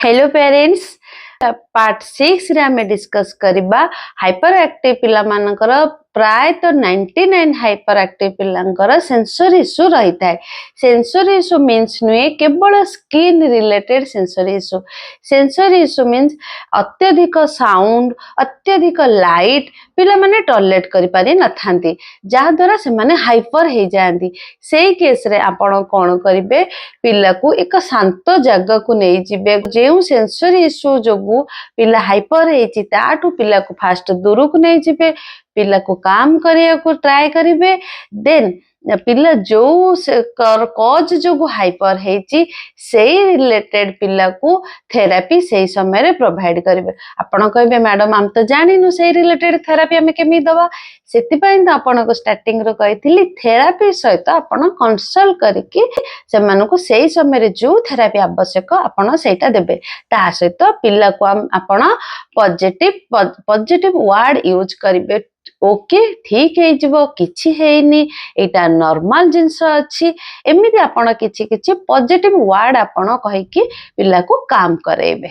Hello parents part 6 रे आमे discuss करिबा हाइपर एक्टिव पिला मानकर प्राय तो 99 हाइपर एक्टिव पिलांकर सेंसरी इश्यू रही थाए। सेंसरी इश्यू मीन्स नुए केवल skin related sensory issue means अत्यधिक साउंड अत्यधिक लाइट पिला माने टॉलरेट करि पारि न थांती जहा द्वारा से माने हाइपर हे जांती। सेही केस रे आपण कोन करिवे पिला को एक शांत जगह को नै जिवे जेउ सेंसरी इश्यू जोगु पिला हाइपर हेची ताटू पिला को फास्ट दूर को नै जिवे पिला को काम करिया को ट्राई करिवे देन पिला जो कॉज जो हाइपर हेची सेही रिलेटेड पिला को थेरापी सेही समय रे प्रोवाइड करिवे। आपण कहबे मैडम हम तो जानिनु सेही रिलेटेड थेरापी हमें केमी दवा सेति पई त आपण को स्टार्टिंग रो कहितली थेरापी सहित आपण कंसल्ट करके सेमान को सेही समय रे जो थेरापी आवश्यक आपण सेटा देबे ता सहित पिला को आपण पॉजिटिव वर्ड यूज करिवे। ओके ठीक है जीवो किछि हेइनी एटा नॉर्मल जिंस अछि एमिति आपण किछि किछि पॉजिटिव वर्ड आपण कहि कि पिला को काम करेबे।